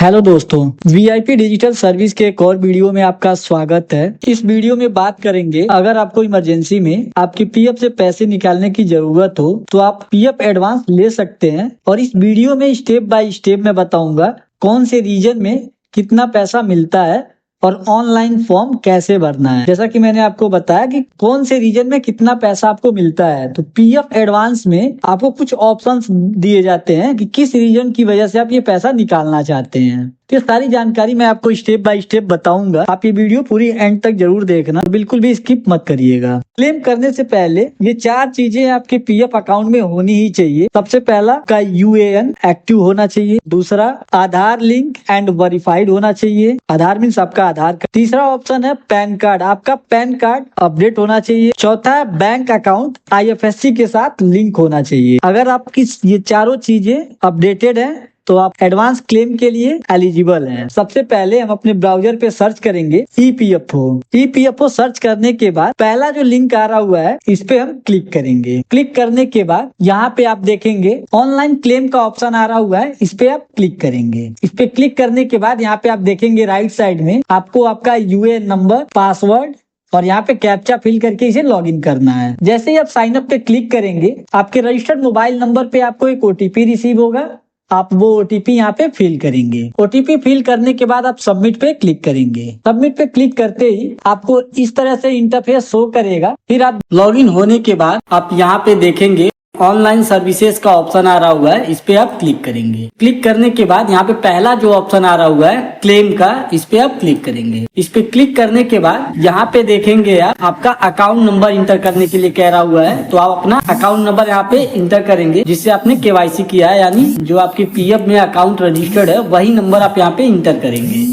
Hello दोस्तों, VIP digital service के एक और वीडियो में आपका स्वागत है। इस वीडियो में बात करेंगे, अगर आपको इमरजेंसी में आपकी पीएफ से पैसे निकालने की जरूरत हो तो आप पीएफ एडवांस ले सकते हैं। और इस वीडियो में स्टेप बाय स्टेप मैं बताऊंगा कौन से रीजन में कितना पैसा मिलता है और ऑनलाइन फॉर्म कैसे भरना है। जैसा कि मैंने आपको बताया कि कौन से रीजन में कितना पैसा आपको मिलता है, तो पीएफ एडवांस में आपको कुछ ऑप्शंस दिए जाते हैं कि किस रीजन की वजह से आप ये पैसा निकालना चाहते हैं। तो सारी जानकारी मैं आपको स्टेप बाय स्टेप बताऊंगा। आप ये वीडियो पूरी एंड तक जरूर देखना, बिल्कुल भी स्किप मत करिएगा। क्लेम करने से पहले ये 4 चीजें आपके पीएफ अकाउंट में होनी ही चाहिए। सबसे पहला का यूएएन एक्टिव होना चाहिए। दूसरा, आधार लिंक एंड वेरीफाइड होना चाहिए। आधार मीन्स आपका आधार कार्ड। तीसरा ऑप्शन है पैन कार्ड, आपका पैन कार्ड अपडेट होना चाहिए। चौथा है बैंक अकाउंट आईएफएससी के साथ लिंक होना चाहिए। अगर आपकी ये चारों चीजें अपडेटेड है तो आप एडवांस क्लेम के लिए एलिजिबल हैं। सबसे पहले हम अपने ब्राउजर पे सर्च करेंगे ईपीएफओ। ईपीएफओ सर्च करने के बाद पहला जो लिंक आ रहा हुआ है इस पे हम क्लिक करेंगे। क्लिक करने के बाद यहाँ पे आप देखेंगे ऑनलाइन क्लेम का ऑप्शन आ रहा हुआ है, इस पे आप क्लिक करेंगे। इस पे क्लिक करने के बाद यहाँ पे आप देखेंगे राइट साइड में आपको आपका यूएएन नंबर, पासवर्ड और यहाँ पे कैप्चा फिल करके इसे लॉगिन करना है। जैसे ही आप साइन अप पे क्लिक करेंगे आपके रजिस्टर्ड मोबाइल नंबर पे आपको एक ओटीपी रिसीव होगा। आप वो ओटीपी यहाँ पे फिल करेंगे। ओटीपी फिल करने के बाद आप सबमिट पे क्लिक करेंगे। सबमिट पे क्लिक करते ही आपको इस तरह से इंटरफेस शो करेगा। फिर आप लॉगिन होने के बाद आप यहाँ पे देखेंगे ऑनलाइन सर्विसेज का ऑप्शन आ रहा हुआ है, इस पे आप क्लिक करेंगे। क्लिक करने के बाद यहाँ पे पहला जो ऑप्शन आ रहा हुआ है क्लेम का, इस पे आप क्लिक करेंगे। इस पे क्लिक करने के बाद यहाँ पे देखेंगे आपका अकाउंट नंबर इंटर करने के लिए कह रहा हुआ है, तो आप अपना अकाउंट नंबर यहाँ पे इंटर करेंगे जिससे आपने केवाईसी किया है, यानी जो आपके पीएफ में अकाउंट रजिस्टर्ड है वही नंबर आप यहाँ पे इंटर करेंगे।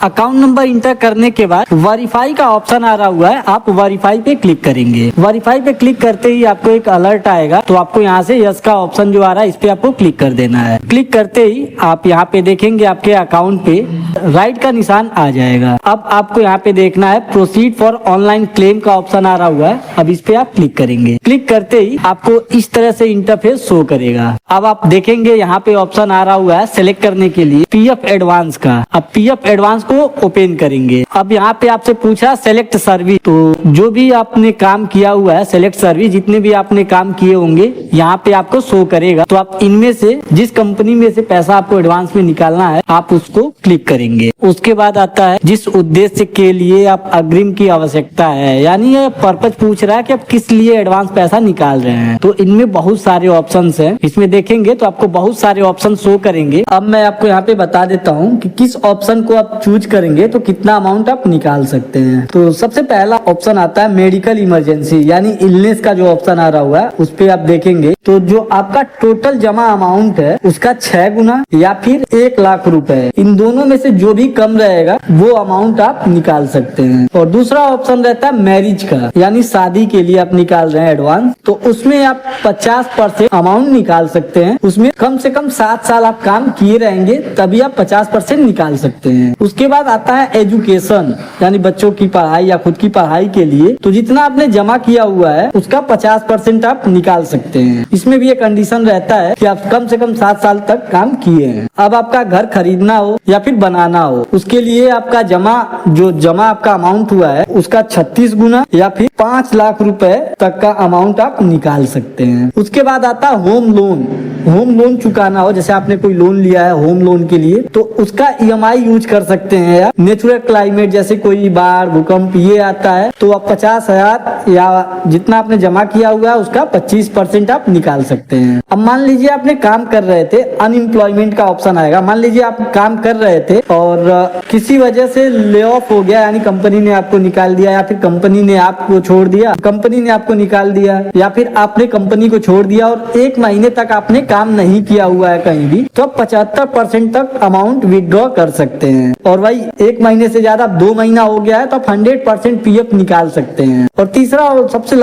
अकाउंट नंबर इंटर करने के बाद वेरीफाई का ऑप्शन आ रहा हुआ है, आप वेरीफाई पे क्लिक करेंगे। वेरीफाई पे क्लिक करते ही आपको एक अलर्ट आएगा, तो आपको यहाँ से यस का ऑप्शन जो आ रहा है इस पे आपको क्लिक कर देना है। क्लिक करते ही आप यहाँ पे देखेंगे आपके अकाउंट पे राइट का निशान आ जाएगा। अब आपको यहाँ पे देखना है प्रोसीड फॉर ऑनलाइन क्लेम का ऑप्शन आ रहा हुआ है, अब इस पे आप क्लिक करेंगे। क्लिक करते ही आपको इस तरह से इंटरफेस शो करेगा। अब आप देखेंगे यहाँ पे ऑप्शन आ रहा हुआ है सेलेक्ट करने के लिए पीएफ एडवांस का। अब पीएफ एडवांस को ओपन करेंगे। अब यहाँ पे आपसे पूछा सेलेक्ट सर्विस, तो जो भी आपने काम किया हुआ है सेलेक्ट सर्विस, जितने भी आपने काम किए होंगे यहाँ पे आपको शो करेगा। तो आप इनमें से जिस कंपनी में से पैसा आपको एडवांस में निकालना है आप उसको क्लिक करेंगे। उसके बाद आता है जिस उद्देश्य के लिए आप अग्रिम की आवश्यकता है, यानी ये पर्पज पूछ रहा है कि आप किस लिए एडवांस पैसा निकाल रहे हैं। तो इनमें बहुत सारे ऑप्शंस हैं, इसमें देखेंगे तो आपको बहुत सारे ऑप्शन शो करेंगे। अब मैं आपको यहाँ पे बता देता हूँ कि किस ऑप्शन को आप चूज करेंगे तो कितना अमाउंट आप निकाल सकते हैं। तो सबसे पहला ऑप्शन आता है मेडिकल इमरजेंसी, यानी इलनेस का जो ऑप्शन आ रहा हुआ है उस पे आप देखेंगे तो जो आपका टोटल जमा अमाउंट है उसका 6 गुना या फिर 1 लाख रुपए, इन दोनों में से जो भी कम रहेगा वो अमाउंट आप निकाल सकते हैं। और दूसरा ऑप्शन रहता है मैरिज का, यानी शादी के लिए आप निकाल रहे हैं एडवांस, तो उसमें आप 50% अमाउंट निकाल सकते हैं। उसमें कम से कम 7 साल आप काम किए रहेंगे तभी आप 50% निकाल सकते हैं। उसके बाद आता है एजुकेशन, यानी बच्चों की पढ़ाई या खुद की पढ़ाई के लिए, तो जितना आपने जमा किया हुआ है उसका 50% आप निकाल सकते हैं। इसमें भी एक कंडीशन रहता है कि आप कम से कम 7 साल तक काम किए हैं। अब आपका घर खरीदना हो या फिर बनाना हो, उसके लिए आपका जमा आपका अमाउंट हुआ है उसका 36 गुना या फिर 5 लाख रुपए तक का अमाउंट आप निकाल सकते हैं। उसके बाद आता है होम लोन। होम लोन चुकाना हो, जैसे आपने कोई लोन लिया है होम लोन के लिए, तो उसका ईएमआई यूज कर सकते हैं। या नेचुरल क्लाइमेट जैसे कोई बाढ़ भूकंप ये आता है तो आप 50,000 या जितना आपने जमा किया हुआ है उसका 25% आप निकाल सकते हैं। अब मान लीजिए आपने काम कर रहे थे, अनएम्प्लॉयमेंट का ऑप्शन आएगा। मान लीजिए आप काम कर रहे थे और किसी वजह से ले ऑफ हो गया, यानी कंपनी ने आपको निकाल दिया या फिर कंपनी ने आपको छोड़ दिया, कंपनी ने आपको निकाल दिया या फिर आपने कंपनी को छोड़ दिया और 1 महीने तक आपने काम नहीं किया हुआ है कहीं भी, तो 75% तक अमाउंट विड्रॉ कर सकते हैं। और वही 1 महीने से ज्यादा 2 महीना हो गया है तो आप 100% पीएफ निकाल सकते हैं। और तीसरा और सबसे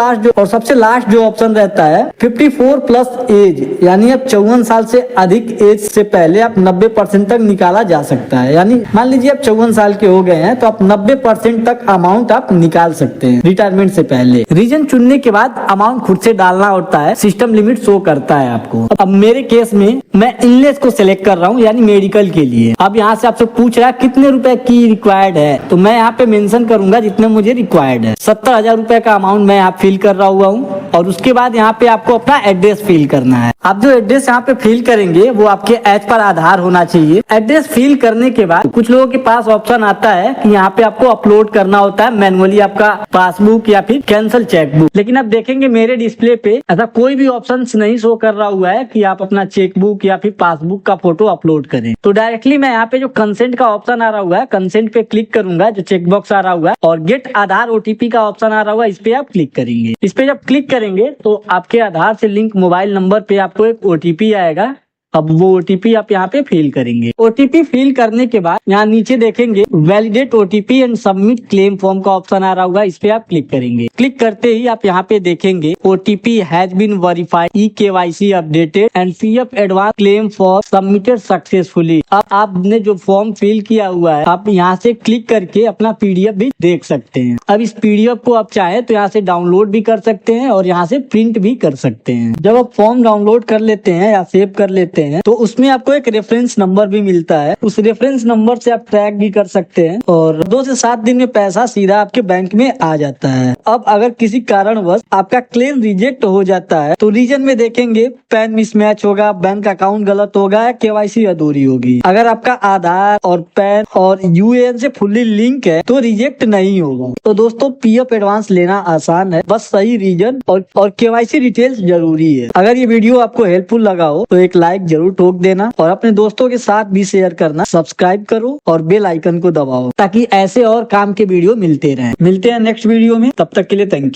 लास्ट जो ऑप्शन रहता है 54 प्लस एज, यानी अब 54 साल से अधिक एज से पहले आप 90% तक निकाला जा सकता है। यानी मान लीजिए आप 54 साल के हो गए हैं तो आप 90% तक अमाउंट आप निकाल सकते हैं रिटायरमेंट से पहले। रीजन चुनने के बाद अमाउंट खुद से डालना होता है, सिस्टम लिमिट शो करता है आपको। अब मेरे केस में मैं इलनेस को सिलेक्ट कर रहा हूँ, यानी मेडिकल के लिए। अब यहाँ से आपसे पूछ रहा है कितने रुपए की रिक्वायर्ड है, तो मैं यहाँ पे मेंशन करूंगा जितने मुझे रिक्वायर्ड है। 70,000 रुपए का अमाउंट मैं यहाँ फिल कर रहा हुआ हूँ। और उसके बाद यहाँ पे आपको अपना एड्रेस फिल करना है। आप जो एड्रेस यहाँ पे फिल करेंगे वो आपके एज पर आधार होना चाहिए। एड्रेस फिल करने के बाद कुछ लोगों के पास ऑप्शन आता है कि यहाँ पे आपको अपलोड करना होता है मैनुअली आपका पासबुक या फिर कैंसिल चेकबुक। लेकिन अब देखेंगे मेरे डिस्प्ले पे ऐसा कोई भी ऑप्शन नहीं शो कर रहा हुआ है कि आप अपना चेकबुक या फिर पासबुक का फोटो अपलोड करें। तो डायरेक्टली मैं यहाँ पे जो कंसेंट का ऑप्शन आ रहा हुआ है, कंसेंट पे क्लिक करूंगा, जो चेकबॉक्स आ रहा हुआ है, और गेट आधार ओटीपी का ऑप्शन आ रहा हुआ है, इस पे आप क्लिक करेंगे। इस पे जब क्लिक करेंगे तो आपके आधार से लिंक मोबाइल नंबर पे आपको एक ओटीपी आएगा। अब वो ओटीपी आप यहाँ पे फिल करेंगे। ओटीपी फिल करने के बाद यहाँ नीचे देखेंगे validate OTP and submit claim form का ऑप्शन आ रहा होगा, इस पे आप क्लिक करेंगे। क्लिक करते ही आप यहाँ पे देखेंगे OTP has been verified, e KYC updated and PF advance claim for submitted successfully. अब आपने जो फॉर्म फिल किया हुआ है आप यहाँ से क्लिक करके अपना पीडीएफ भी देख सकते हैं। अब इस पीडीएफ को आप चाहे तो यहाँ से डाउनलोड भी कर सकते हैं और यहाँ से प्रिंट भी कर सकते हैं। जब आप फॉर्म डाउनलोड कर लेते हैं या सेव कर लेते हैं तो उसमें आपको एक रेफरेंस नंबर भी मिलता है। उस रेफरेंस नंबर से आप ट्रैक भी कर सकते हैं और 2 से 7 दिन में पैसा सीधा आपके बैंक में आ जाता है। अब अगर किसी कारणवश आपका क्लेम रिजेक्ट हो जाता है तो रीजन में देखेंगे पैन मिसमैच होगा, बैंक अकाउंट गलत होगा या केवाईसी अधूरी होगी। अगर आपका आधार और पैन और यूएएन से फुल्ली लिंक है तो रिजेक्ट नहीं होगा। तो दोस्तों पीएफ एडवांस लेना आसान है, बस सही रीजन और केवाईसी डिटेल्स जरूरी है। अगर ये वीडियो आपको हेल्पफुल लगा हो तो एक लाइक जरूर ठोक देना और अपने दोस्तों के साथ भी शेयर करना। सब्सक्राइब करो और बेल आइकन को दबाओ ताकि ऐसे और काम के वीडियो मिलते रहें। मिलते हैं नेक्स्ट वीडियो में, तब तक के लिए थैंक यू।